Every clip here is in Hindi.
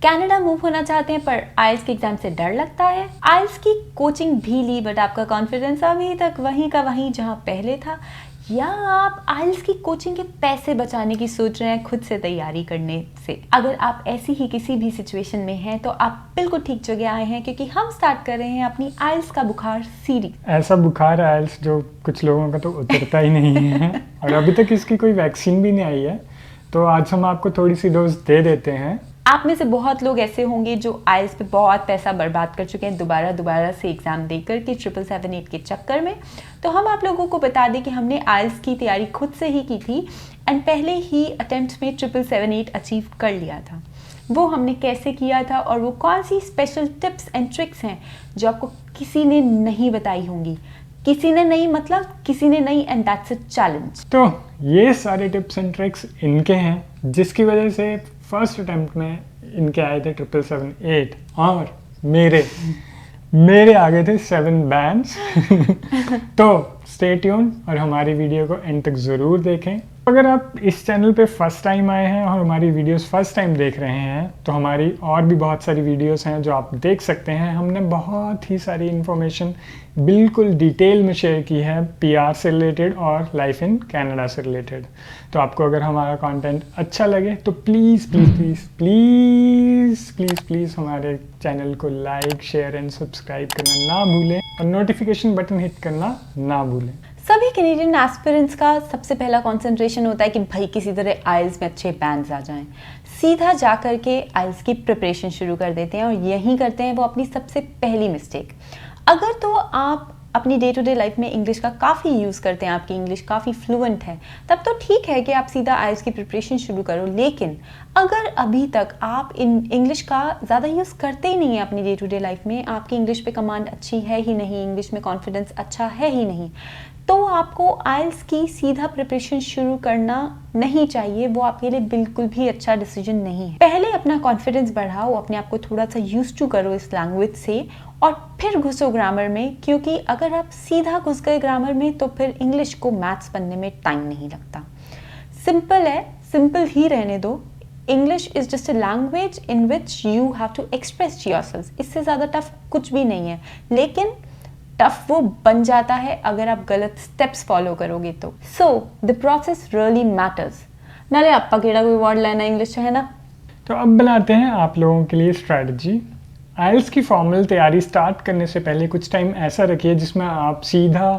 कनाडा मूव होना चाहते हैं पर आइल्स के एग्जाम से डर लगता है, आइल्स की कोचिंग भी ली बट आपका कॉन्फिडेंस अभी तक वहीं का वहीं जहां पहले था, या आप आइल्स की कोचिंग के पैसे बचाने की सोच रहे हैं खुद से तैयारी करने से। अगर आप ऐसी ही किसी भी सिचुएशन में हैं तो आप बिल्कुल ठीक जगह आए हैं, क्योंकि हम स्टार्ट कर रहे हैं अपनी आइल्स का बुखार सीरीज। ऐसा बुखार है आइल्स जो कुछ लोगों का तो उतरता ही नहीं है और अभी तक इसकी कोई वैक्सीन भी नहीं आई है, तो आज हम आपको थोड़ी सी डोज दे देते हैं। आप में से बहुत लोग ऐसे होंगे जो आइल्स पे बहुत पैसा बर्बाद कर चुके हैं दोबारा से एग्जाम देकर के 777-8 के चक्कर में। तो हम आप लोगों को बता दें कि हमने आइल्स की तैयारी खुद से ही की थी एंड पहले ही अटेम्प्ट में 777-8 अचीव कर लिया था। वो हमने कैसे किया था और वो कौन सी स्पेशल टिप्स एंड ट्रिक्स हैं जो आपको किसी ने नहीं बताई होंगी। किसी ने नहीं मतलब किसी ने नहीं, एंड दैट्स अ चैलेंज। तो ये सारे टिप्स एंड ट्रिक्स इनके हैं जिसकी वजह से फर्स्ट अटेम्प्ट में इनके आए थे 777-8 और मेरे आ गए थे 7 बैंड्स तो स्टे ट्यून और हमारी वीडियो को एंड तक ज़रूर देखें। अगर आप इस चैनल पे फर्स्ट टाइम आए हैं और हमारी वीडियोस फर्स्ट टाइम देख रहे हैं तो हमारी और भी बहुत सारी वीडियोस हैं जो आप देख सकते हैं। हमने बहुत ही सारी इन्फॉर्मेशन बिल्कुल डिटेल में शेयर की है पीआर से रिलेटेड और लाइफ इन कनाडा से रिलेटेड। तो आपको अगर हमारा कंटेंट अच्छा लगे तो please please please please please please हमारे चैनल को लाइक शेयर एंड सब्सक्राइब करना ना भूलें और नोटिफिकेशन बटन हिट करना ना भूलें। सभी कैनेडियन एस्पिरेंट्स का सबसे पहला कंसंट्रेशन होता है कि भाई किसी तरह आइल्स में अच्छे बैंड्स आ जाएं। सीधा जा कर के आइल्स की प्रिपरेशन शुरू कर देते हैं और यही करते हैं वो अपनी सबसे पहली मिस्टेक। अगर तो आप अपनी डे टू डे लाइफ में इंग्लिश का काफ़ी यूज़ करते हैं, आपकी इंग्लिश काफ़ी फ्लुएंट है, तब तो ठीक है कि आप सीधा आइल्स की प्रिपरेशन शुरू करो। लेकिन अगर अभी तक आप इंग्लिश का ज़्यादा यूज़ करते ही नहीं है अपनी डे टू डे लाइफ में, आपकी इंग्लिश पे कमांड अच्छी है ही नहीं, इंग्लिश में कॉन्फिडेंस अच्छा है ही नहीं, तो आपको आइल्स की सीधा प्रिपरेशन शुरू करना नहीं चाहिए। वो आपके लिए बिल्कुल भी अच्छा डिसीजन नहीं है। पहले अपना कॉन्फिडेंस बढ़ाओ, अपने आप को थोड़ा सा यूज टू करो इस लैंग्वेज से और फिर घुसो ग्रामर में, क्योंकि अगर आप सीधा घुस गए ग्रामर में तो फिर इंग्लिश को मैथ्स बनने में टाइम नहीं लगता। सिंपल है, सिंपल ही रहने दो। English is just a language in which you have to express yourself. इससे ज़्यादा टफ कुछ भी नहीं है, लेकिन टफ वो बन जाता है अगर आप गलत स्टेप्स फॉलो करोगे तो। So the process really matters. नाले आपका केड़ा कोई वर्ड लेना इंग्लिश है ना। तो अब बनाते हैं आप लोगों के लिए स्ट्रैटेजी। आइल्स की फॉर्मल तैयारी स्टार्ट करने से पहले कुछ टाइम ऐसा रखिए जिसमें आप सीधा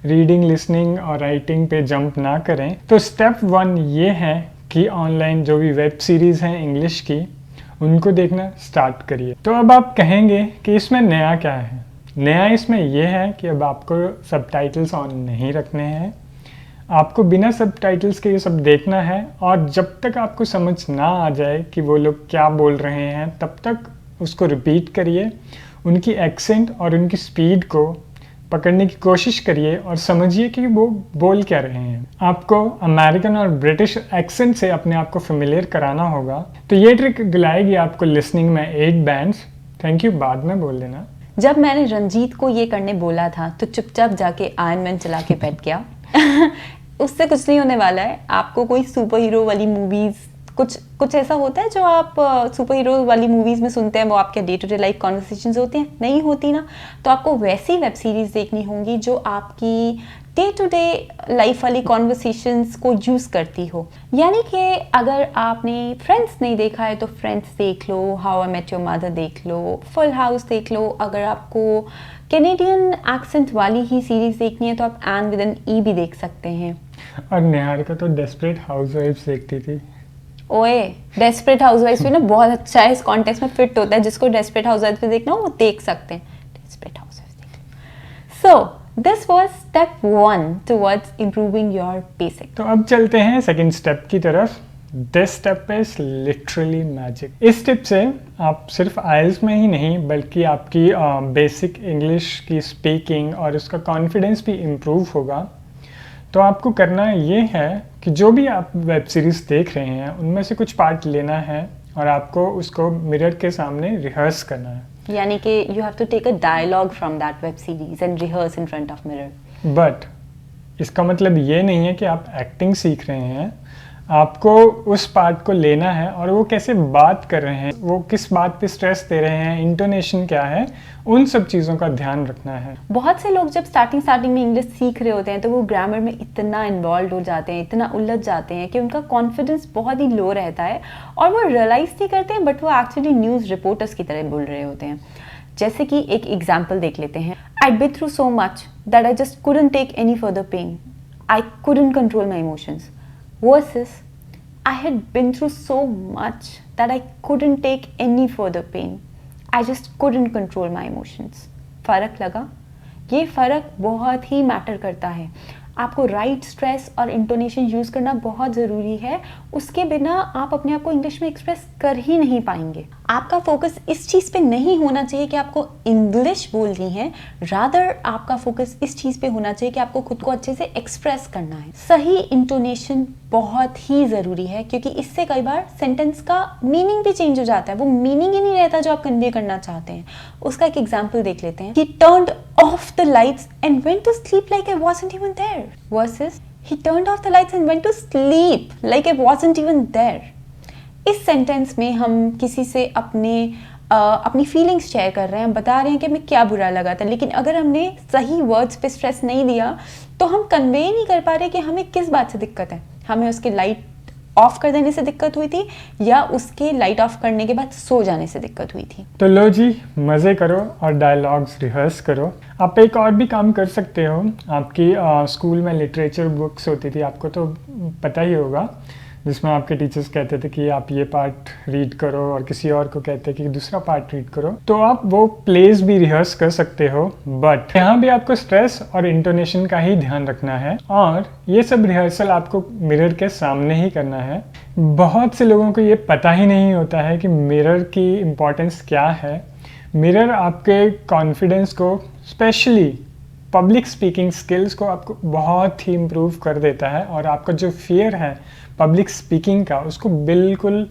रीडिंग, लिसनिंग और राइटिंग पे जंप ना करें। तो स्टेप 1 ये है कि ऑनलाइन जो भी वेब सीरीज़ हैं इंग्लिश की उनको देखना स्टार्ट करिए। तो अब आप कहेंगे कि इसमें नया क्या है। नया इसमें यह है कि अब आपको सबटाइटल्स ऑन नहीं रखने हैं, आपको बिना सबटाइटल्स के ये सब देखना है और जब तक आपको समझ ना आ जाए कि वो लोग क्या बोल रहे हैं तब तक उसको रिपीट करिए, उनकी एक्सेंट और उनकी स्पीड को पकड़ने की कोशिश करिए और समझिए कि वो बोल क्या रहे हैं। आपको अमेरिकन और ब्रिटिश एक्सेंट से अपने आप को फेमिलियर कराना होगा। तो ये ट्रिक दिलाएगी आपको लिसनिंग में 8 बैंड्स। थैंक यू, बाद में बोल देना। जब मैंने रंजीत को ये करने बोला था तो चुपचाप जाके आयरन मैन चला के बैठ गया उससे कुछ नहीं होने वाला है। आपको कोई सुपर हीरो वाली मूवीज़, कुछ ऐसा होता है जो आप सुपर हीरो वाली मूवीज़ में सुनते हैं, वो आपके day to day life conversations होती हैं, नहीं होती ना। तो आपको वैसी वेब सीरीज़ देखनी होंगी जो आपकी डे टू डे लाइफ वाली कॉन्वर्सेशंस को यूज़ करती हो। यानी कि अगर आपने फ्रेंड्स नहीं देखा है तो फ्रेंड्स देख लो, how I met your mother देख लो, फुल हाउस देख लो। अगर आपको कैनेडियन एक्सेंट वाली ही सीरीज़ देखनी है तो आप एन विद एन ई भी देख सकते हैं। और निहारिका तो डेस्परेट हाउसवाइफ्स देखती थी। ओए, डेस्परेट हाउसवाइफ्स भी ना बहुत अच्छा है, इस कॉन्टेक्स्ट में फिट होता है। जिसको डेस्परेट हाउसवाइफ्स देखना हो वो देख सकते हैं, डेस्परेट हाउसवाइफ्स देख लो। So this was step 1 towards improving your basic. तो अब चलते हैं सेकेंड स्टेप की तरफ। This step is literally magic. इस स्टेप से आप सिर्फ आइल्स में ही नहीं बल्कि आपकी बेसिक इंग्लिश की स्पीकिंग और उसका कॉन्फिडेंस भी इम्प्रूव होगा। तो आपको करना ये है कि जो भी आप वेब सीरीज़ देख रहे हैं उनमें से कुछ पार्ट लेना है और आपको उसको मिरर के सामने रिहर्स करना है। यानी कि you have to take a dialogue from that web series and rehearse in front of mirror. But इसका मतलब ये नहीं है कि आप एक्टिंग सीख रहे हैं, आपको उस पार्ट को लेना है और वो कैसे बात कर रहे हैं, वो किस बात पे स्ट्रेस दे रहे हैं, इंटोनेशन क्या है, उन सब चीज़ों का ध्यान रखना है। बहुत से लोग जब स्टार्टिंग में इंग्लिश सीख रहे होते हैं तो वो ग्रामर में इतना इन्वॉल्व हो जाते हैं, इतना उलझ जाते हैं कि उनका कॉन्फिडेंस बहुत ही लो रहता है और वो रियलाइज़ नहीं करते हैं, बट वो एक्चुअली न्यूज़ रिपोर्टर्स की तरह बोल रहे होते हैं। जैसे कि एक एग्जाम्पल देख लेते हैं। I'd been through so much that I just couldn't take any further pain. I couldn't control my emotions. Versus, I had been through so much that I couldn't take any further pain. I just couldn't control my emotions. फर्क लगा? ये फ़र्क बहुत ही मैटर करता है। आपको राइट स्ट्रेस और इंटोनेशन यूज़ करना बहुत ज़रूरी है। उसके बिना आप अपने आप को इंग्लिश में एक्सप्रेस कर ही नहीं पाएंगे। आपका फोकस इस चीज़ पे नहीं होना चाहिए कि आपको इंग्लिश बोलनी है, रादर आपका फोकस इस चीज़ पे होना चाहिए कि आपको खुद को अच्छे से एक्सप्रेस करना है। सही इंटोनेशन बहुत ही ज़रूरी है, क्योंकि इससे कई बार सेंटेंस का मीनिंग भी चेंज हो जाता है। वो मीनिंग ही नहीं रहता जो आप कन्वे करना चाहते हैं। उसका एक एग्जाम्पल देख लेते हैं। He turned off the lights and went to sleep like I wasn't even there. Versus, he turned off the lights and went to sleep like I wasn't even there. इस सेंटेंस में हम किसी से अपनी फीलिंग्स शेयर कर रहे हैं, बता रहे हैं कि हमें क्या बुरा लगा था, लेकिन अगर हमने सही वर्ड्स पे स्ट्रेस नहीं दिया तो हम कन्वे नहीं कर पा रहे कि हमें किस बात से दिक्कत है। हमें उसके लाइट ऑफ कर देने से दिक्कत हुई थी या उसके लाइट ऑफ करने के बाद सो जाने से दिक्कत हुई थी। तो लो जी, मज़े करो और डायलॉग्स रिहर्स करो। आप एक और भी काम कर सकते हो। आपकी स्कूल में लिटरेचर बुक्स होती थी, आपको तो पता ही होगा, जिसमें आपके टीचर्स कहते थे कि आप ये पार्ट रीड करो और किसी और को कहते कि दूसरा पार्ट रीड करो। तो आप वो प्लेस भी रिहर्स कर सकते हो, बट यहाँ भी आपको स्ट्रेस और इंटोनेशन का ही ध्यान रखना है और ये सब रिहर्सल आपको मिरर के सामने ही करना है। बहुत से लोगों को ये पता ही नहीं होता है कि मिरर की इम्पोर्टेंस क्या है। मिरर आपके कॉन्फिडेंस को, स्पेशली पब्लिक स्पीकिंग स्किल्स को, आपको बहुत ही इम्प्रूव कर देता है और आपका जो फियर है पब्लिक स्पीकिंग का, उसको बिल्कुल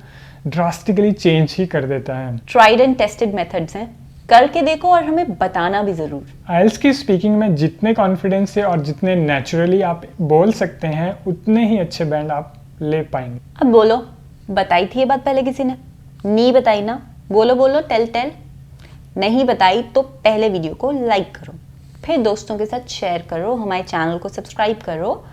ड्रास्टिकली चेंज ही कर देता है। ट्राइड एंड टेस्टेड मेथड्स हैं, करके देखो और हमें बताना भी ज़रूर। आइल्स की स्पीकिंग में जितने कॉन्फिडेंस से और जितने नेचुरली आप बोल सकते हैं, उतने ही अच्छे बैंड आप ले पाएंगे। अब बोलो, बताई थी ये बात पहले किसी ने? नहीं बताई ना? बोलो बोलो, टेल। नहीं बताई तो पहले वीडियो को लाइक करो, फिर दोस्तों के साथ शेयर करो, हमारे चैनल को सब्सक्राइब करो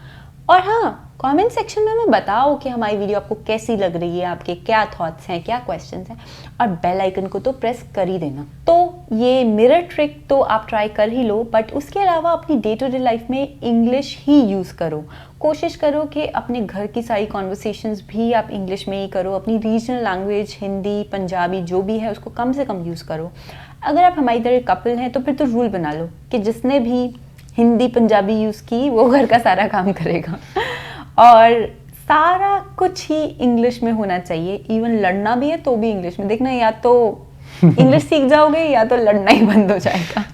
और हाँ, कमेंट सेक्शन में हमें बताओ कि हमारी वीडियो आपको कैसी लग रही है, आपके क्या थॉट्स हैं, क्या क्वेश्चंस हैं, और बेल आइकन को तो प्रेस कर ही देना। तो ये मिरर ट्रिक तो आप ट्राई कर ही लो, बट उसके अलावा अपनी डे टू डे लाइफ में इंग्लिश ही यूज़ करो। कोशिश करो कि अपने घर की सारी कॉन्वर्सेशंस भी आप इंग्लिश में ही करो। अपनी रीजनल लैंग्वेज हिंदी, पंजाबी जो भी है उसको कम से कम यूज़ करो। अगर आप हमारी तरह कपल हैं तो फिर तो रूल बना लो कि जिसने भी हिंदी पंजाबी यूज़ की वो घर का सारा काम करेगा और सारा कुछ ही इंग्लिश में होना चाहिए। इवन लड़ना भी है तो भी इंग्लिश में। देखना, या तो इंग्लिश सीख जाओगे या तो लड़ना ही बंद हो जाएगा।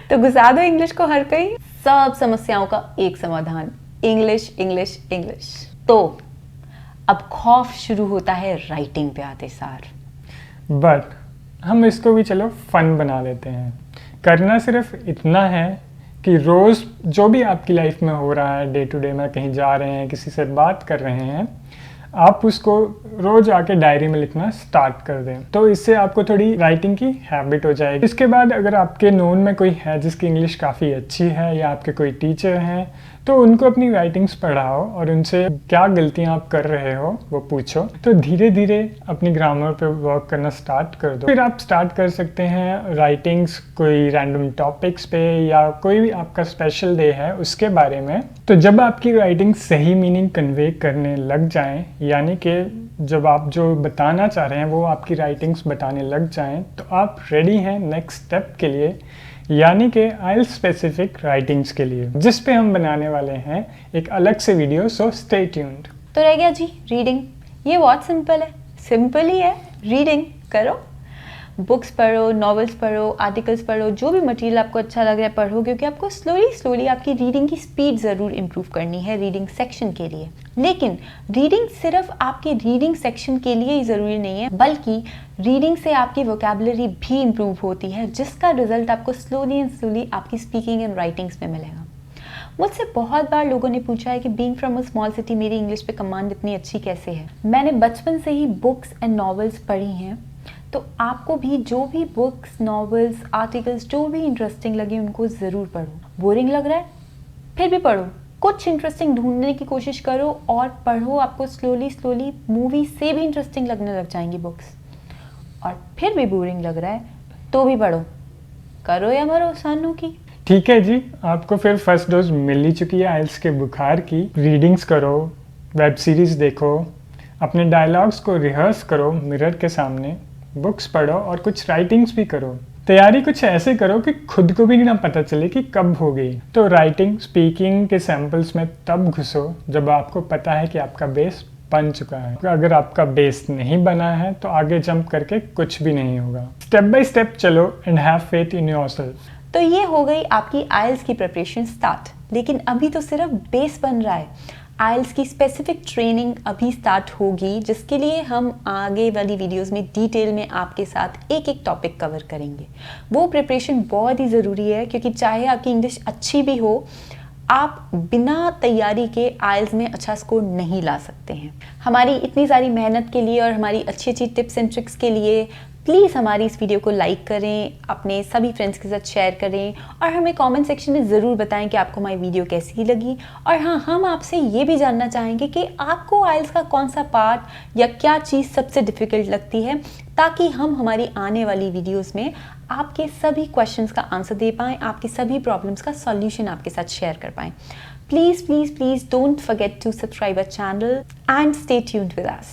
तो घुसा दो इंग्लिश को हर कहीं। सब समस्याओं का एक समाधान, इंग्लिश इंग्लिश इंग्लिश। तो अब खौफ शुरू होता है राइटिंग पे आते सार। बट हम इसको भी चलो फन बना लेते हैं। करना सिर्फ इतना है कि रोज़ जो भी आपकी लाइफ में हो रहा है, डे टू डे में कहीं जा रहे हैं, किसी से बात कर रहे हैं, आप उसको रोज आके डायरी में लिखना स्टार्ट कर दें। तो इससे आपको थोड़ी राइटिंग की हैबिट हो जाएगी। इसके बाद अगर आपके नोन में कोई है जिसकी इंग्लिश काफ़ी अच्छी है या आपके कोई टीचर हैं, तो उनको अपनी राइटिंग्स पढ़ाओ और उनसे क्या गलतियां आप कर रहे हो वो पूछो। तो धीरे धीरे अपनी ग्रामर पे वर्क करना स्टार्ट कर दो। फिर आप स्टार्ट कर सकते हैं राइटिंग्स कोई रैंडम टॉपिक्स पे या कोई भी आपका स्पेशल डे है उसके बारे में। तो जब आपकी राइटिंग सही मीनिंग कन्वे करने लग जाएं, यानी कि जब आप जो बताना चाह रहे हैं वो आपकी राइटिंग्स बताने लग जाएं, तो आप रेडी हैं नेक्स्ट स्टेप के लिए, यानी कि आइल्स स्पेसिफिक राइटिंग्स के लिए, जिस पे हम बनाने वाले हैं एक अलग से वीडियो। So stay tuned. तो रह गया जी रीडिंग। ये बहुत सिंपल है, सिंपल ही है। रीडिंग करो, बुक्स पढ़ो, नॉवेल्स पढ़ो, आर्टिकल्स पढ़ो, जो भी मटेरियल आपको अच्छा लग रहा है पढ़ो, क्योंकि आपको स्लोली आपकी रीडिंग की स्पीड ज़रूर इम्प्रूव करनी है रीडिंग सेक्शन के लिए। लेकिन रीडिंग सिर्फ आपके रीडिंग सेक्शन के लिए ही ज़रूरी नहीं है, बल्कि रीडिंग से आपकी वोकैबुलरी भी इम्प्रूव होती है, जिसका रिजल्ट आपको स्लोली आपकी स्पीकिंग एंड राइटिंग्स में मिलेगा। मुझसे बहुत बार लोगों ने पूछा है कि being from a small city मेरी इंग्लिश पे कमांड इतनी अच्छी कैसे है। मैंने बचपन से ही बुक्स एंड नॉवेल्स पढ़ी हैं, तो आपको भी जो भी बुक्स, नॉवेल्स, आर्टिकल्स जो भी इंटरेस्टिंग लगे उनको ज़रूर पढ़ो। बोरिंग लग रहा है फिर भी पढ़ो, कुछ इंटरेस्टिंग ढूंढने की कोशिश करो और पढ़ो। आपको स्लोली मूवी से भी इंटरेस्टिंग लगने लग जाएंगी बुक्स। और फिर भी बोरिंग लग रहा है तो भी पढ़ो, करो या मरो सानू की। ठीक है जी, आपको फिर फर्स्ट डोज मिल ही चुकी है आइल्स के बुखार की। रीडिंग्स करो, वेब सीरीज़ देखो, अपने डायलॉग्स को रिहर्स करो मिरर के सामने, बुक्स पढ़ो और कुछ राइटिंग्स भी करो। तैयारी कुछ ऐसे करो कि खुद को भी ना पता चले कि कब हो गई। तो राइटिंग, स्पीकिंग के सैम्पल्स में तब घुसो जब आपको पता है कि आपका बेस बन चुका है। अगर आपका बेस नहीं बना है तो आगे जंप करके कुछ भी नहीं होगा। स्टेप बाय स्टेप चलो and have faith in yourself. तो ये हो गई आपकी आइल्स की प्रिपरेशन स्टार्ट, लेकिन अभी तो सिर्फ बेस बन रहा है। आइल्स की स्पेसिफिक ट्रेनिंग अभी स्टार्ट होगी, जिसके लिए हम आगे वाली वीडियोस में डिटेल में आपके साथ एक एक टॉपिक कवर करेंगे। वो प्रिपरेशन बहुत ही ज़रूरी है, क्योंकि चाहे आपकी इंग्लिश अच्छी भी हो, आप बिना तैयारी के आइल्स में अच्छा स्कोर नहीं ला सकते हैं। हमारी इतनी सारी मेहनत के लिए और हमारी अच्छी अच्छी टिप्स एंड ट्रिक्स के लिए प्लीज़ हमारी इस वीडियो को लाइक करें, अपने सभी फ्रेंड्स के साथ शेयर करें और हमें कमेंट सेक्शन में ज़रूर बताएं कि आपको हमारी वीडियो कैसी लगी। और हाँ, हम आपसे ये भी जानना चाहेंगे कि आपको आइल्स का कौन सा पार्ट या क्या चीज़ सबसे डिफ़िकल्ट लगती है, ताकि हम हमारी आने वाली वीडियोस में आपके सभी क्वेश्चंस का आंसर दे पाएँ, आपकी सभी प्रॉब्लम्स का सॉल्यूशन आपके साथ शेयर कर पाएँ। Please please please don't forget to subscribe our channel and stay tuned with us.